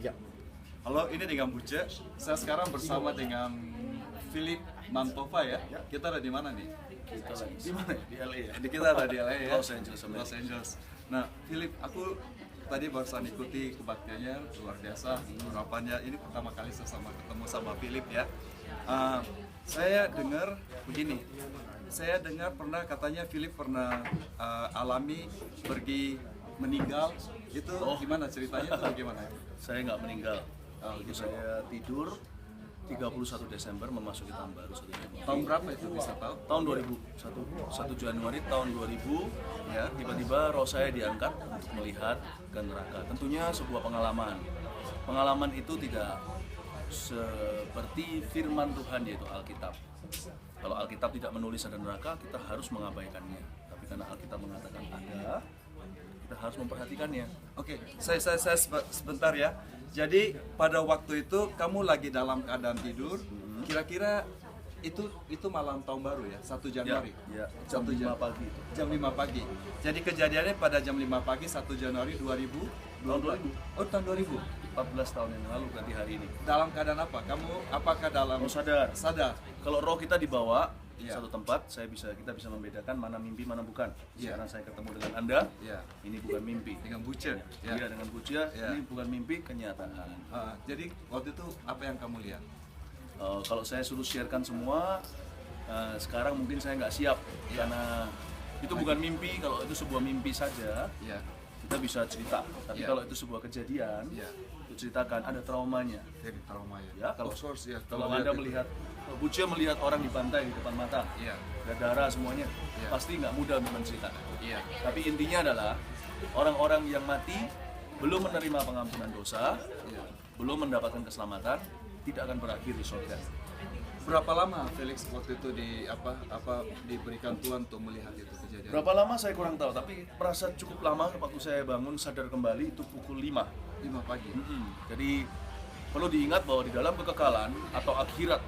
3. Halo, ini dengan Buce. Saya sekarang bersama dengan Philip Mantova ya. Kita ada di mana nih? Kita lagi di mana ya? Di LA ya? Kita ada di LA ya. Los Angeles, Amerika. Los Angeles. Nah, Philip, aku tadi barusan ikuti kebaktiannya luar biasa. Harapannya ini pertama kali saya ketemu sama Philip ya. Saya dengar begini. Saya dengar katanya Philip pernah alami pergi meninggal. Itu gimana ceritanya? Itu gimana? Saya nggak meninggal. Gitu. Saya tidur 31 Desember memasuki tahun baru 1 Januari. Tahun berapa itu bisa tahu? Tahun 1 Januari tahun 2000 ya, tiba-tiba roh saya diangkat untuk melihat ke neraka. Tentunya sebuah pengalaman. Pengalaman itu tidak seperti firman Tuhan yaitu Alkitab. Kalau Alkitab tidak menulis ada neraka, kita harus mengabaikannya. Tapi karena Alkitab mengatakan ada, kita harus memperhatikannya. Oke, saya sebentar ya. Jadi pada waktu itu kamu lagi dalam keadaan tidur, kira-kira itu malam tahun baru ya, 1 Januari. Ya, jam 5 pagi itu. Jam 5 pagi. Jadi kejadiannya pada jam 5 pagi 1 Januari 2000. Tahun 2000. Oh, tahun 2000. 14 tahun yang lalu berarti hari ini. Dalam keadaan apa? Kamu apakah dalam Sadar. Sadar. Kalau roh kita dibawa Iya. satu tempat, kita bisa membedakan mana mimpi mana bukan. Iya. Sekarang saya ketemu dengan Anda, Iya. ini bukan mimpi. Dengan Buce. Iya, dengan Bucia, Iya. ini bukan mimpi, kenyataan. Jadi waktu itu apa yang kamu lihat? Kalau saya suruh sharekan semua, sekarang mungkin saya nggak siap karena itu bukan mimpi. Kalau itu sebuah mimpi saja, Ya. kita bisa cerita. Tapi Iya. kalau itu sebuah kejadian, Iya. itu ceritakan ada traumanya. Jadi trauma ya. Ya, kalau source ya. Kalau lihat Anda itu. melihat, Bucia melihat orang dibantai di depan mata, Iya. ada darah semuanya, Iya. pasti nggak mudah untuk menceritakan. Iya. Tapi intinya adalah orang-orang yang mati belum menerima pengampunan dosa, Iya. belum mendapatkan keselamatan, tidak akan berakhir di surga. Berapa lama Felix waktu itu diberikan Tuhan untuk melihat itu kejadian? Berapa lama saya kurang tahu, tapi merasa cukup lama waktu saya bangun sadar kembali itu pukul 5. 5 pagi. Jadi perlu diingat bahwa di dalam kekekalan atau akhirat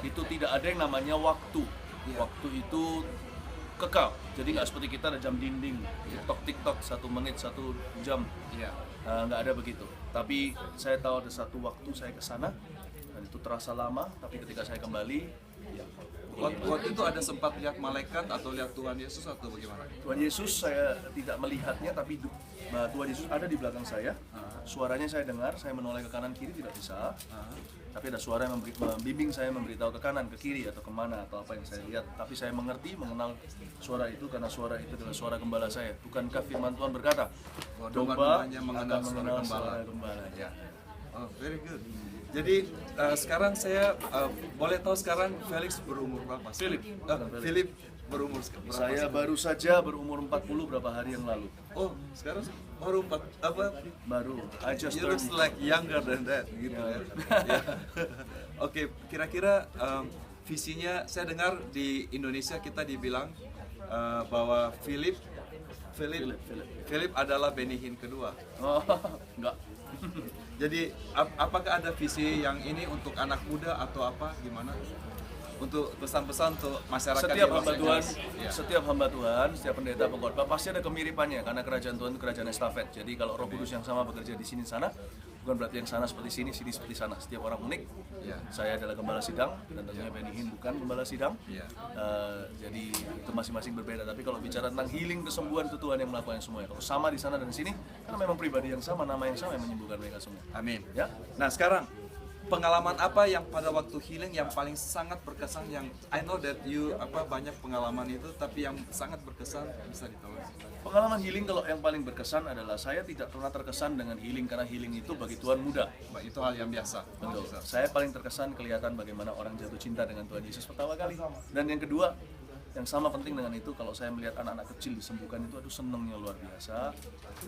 itu tidak ada yang namanya waktu. Iya. Waktu itu kekal. Jadi nggak seperti kita ada jam dinding, TikTok 1 menit 1 jam. Iya. Nggak ada begitu. Tapi saya tahu ada satu waktu saya ke sana dan itu terasa lama. Tapi ketika saya kembali, ya, Waktu itu ada sempat lihat malaikat atau lihat Tuhan Yesus atau bagaimana? Tuhan Yesus saya tidak melihatnya, tapi Tuhan Yesus ada di belakang saya. Suaranya saya dengar, saya menoleh ke kanan kiri tidak bisa. Tapi ada suara yang membimbing saya memberitahu ke kanan, ke kiri atau kemana atau apa yang saya lihat. Tapi saya mengenal suara itu karena suara itu adalah suara gembala saya. Bukankah firman Tuhan berkata, domba mengenal akan suara mengenal gembala. suara gembala. Ya. Oh, very good. Jadi sekarang saya boleh tahu sekarang Felix berumur berapa? Philip. Philip berumur berapa? Saya baru saja berumur 40 berapa hari yang lalu. Oh, sekarang baru Baru. I just You turned looks like younger than that, gitu ya. Ya. Oke, kira-kira visinya saya dengar di Indonesia kita dibilang bahwa Philip adalah Benihin kedua. Oh, enggak. Jadi apakah ada visi yang ini untuk anak muda atau apa gimana? Untuk pesan-pesan untuk masyarakat Setiap di Los hamba Tuhan, Angeles? Ya. setiap hamba Tuhan, setiap pendeta pengkhotbah pasti ada kemiripannya karena kerajaan Tuhan itu kerajaan estafet. Jadi kalau Roh Kudus yang sama bekerja di sini sana, bukan berarti yang sana seperti sini, sini seperti sana. Setiap orang unik. Ya. Saya adalah gembala sidang dan tentunya Benihin bukan gembala sidang. Ya. Jadi itu masing-masing berbeda. Tapi kalau bicara tentang healing, kesembuhan itu Tuhan yang melakukan semuanya. Kalau sama di sana dan di sini, karena memang pribadi yang sama, nama yang sama yang menyembuhkan mereka semua. Amin. Ya. Nah sekarang pengalaman apa yang pada waktu healing yang paling sangat berkesan yang I know that you banyak pengalaman itu tapi yang sangat berkesan bisa ditolong. Pengalaman healing kalau yang paling berkesan adalah saya tidak pernah terkesan dengan healing karena healing itu bagi Tuhan mudah. Itu hal yang biasa. Betul. Saya paling terkesan kelihatan bagaimana orang jatuh cinta dengan Tuhan Yesus pertama kali. Dan yang kedua, yang sama penting dengan itu, kalau saya melihat anak-anak kecil disembuhkan itu aduh senengnya luar biasa.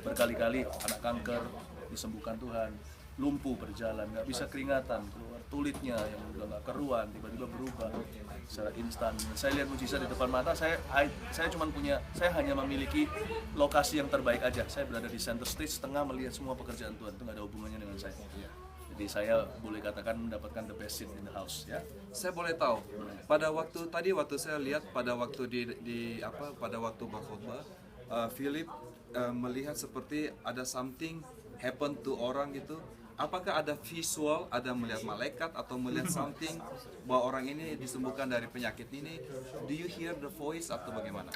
Berkali-kali anak kanker disembuhkan Tuhan. Lumpuh berjalan, nggak bisa keringatan, keluar tulitnya yang udah nggak keruan, tiba-tiba berubah secara instan. Saya lihat mujizat di depan mata, saya hanya memiliki lokasi yang terbaik aja. Saya berada di center stage, setengah melihat semua pekerjaan Tuhan, itu nggak ada hubungannya dengan saya. Jadi saya boleh katakan mendapatkan the best seat in the house, ya. Saya boleh tahu pada waktu saya lihat pada waktu pada waktu berkhotbah, Philip melihat seperti ada something happen to orang gitu. apakah ada visual, ada melihat malaikat atau melihat something bahwa orang ini disembuhkan dari penyakit ini? Do you hear the voice atau bagaimana?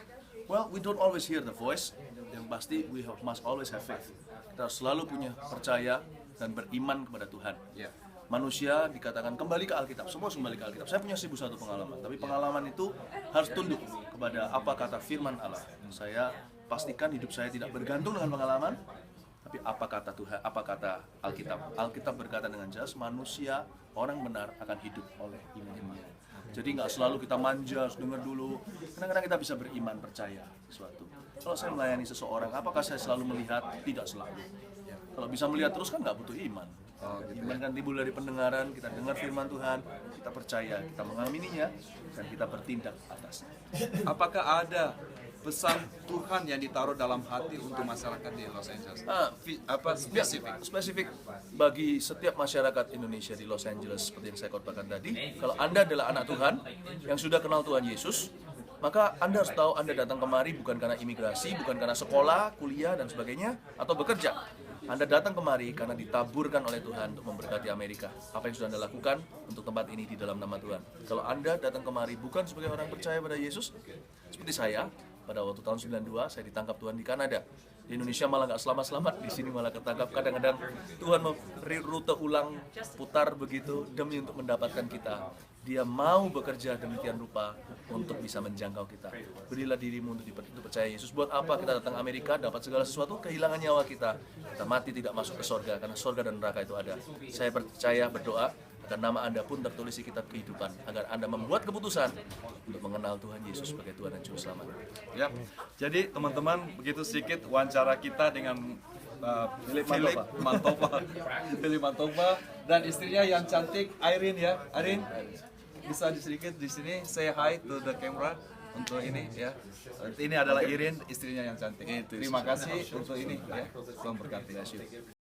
Well, we don't always hear the voice. Yang pasti must always have faith. Kita harus selalu punya percaya dan beriman kepada Tuhan. Ya. Manusia dikatakan kembali ke Alkitab, semua kembali ke Alkitab. Saya punya 1001 pengalaman, tapi pengalaman itu harus tunduk kepada apa kata firman Allah. Saya pastikan hidup saya tidak bergantung dengan pengalaman, tapi apa kata Tuhan, apa kata Alkitab. Alkitab berkata dengan jelas, manusia, orang benar akan hidup oleh iman. Jadi nggak selalu kita manja, harus dengar dulu. Kadang-kadang kita bisa beriman, percaya sesuatu. Kalau saya melayani seseorang, apakah saya selalu melihat? Tidak selalu. Kalau bisa melihat terus kan nggak butuh iman. Iman kan timbul dari pendengaran, kita dengar firman Tuhan, kita percaya, kita mengamininya, dan kita bertindak atasnya. Apakah ada pesan Tuhan yang ditaruh dalam hati untuk masyarakat di Los Angeles? Apa spesifik? Spesifik bagi setiap masyarakat Indonesia di Los Angeles, seperti yang saya katakan tadi, kalau Anda adalah anak Tuhan yang sudah kenal Tuhan Yesus, maka Anda harus tahu Anda datang kemari bukan karena imigrasi, bukan karena sekolah, kuliah, dan sebagainya, atau bekerja. Anda datang kemari karena ditaburkan oleh Tuhan untuk memberkati Amerika. Apa yang sudah Anda lakukan untuk tempat ini di dalam nama Tuhan. Kalau Anda datang kemari bukan sebagai orang percaya pada Yesus, seperti saya, pada waktu tahun 92 saya ditangkap Tuhan di Kanada. Di Indonesia malah nggak selamat-selamat, di sini malah ketangkap. Kadang-kadang Tuhan memberi rute ulang, putar begitu demi untuk mendapatkan kita. Dia mau bekerja demikian rupa untuk bisa menjangkau kita. Berilah dirimu untuk percaya Yesus. Buat apa kita datang Amerika, dapat segala sesuatu, kehilangan nyawa kita. Kita mati tidak masuk ke sorga, karena sorga dan neraka itu ada. Saya percaya, berdoa, dan nama Anda pun tertulis di kitab kehidupan, agar Anda membuat keputusan untuk mengenal Tuhan Yesus sebagai Tuhan dan Juru Selamat. Ya, jadi teman-teman, begitu sedikit wawancara kita dengan Philip Mantova, Philip Mantova dan istrinya yang cantik, Irene ya. Irene, bisa sedikit di sini say hi to the camera untuk ini ya. Ini adalah Irene, istrinya yang cantik. Terima kasih untuk ini ya. Tuhan berkati.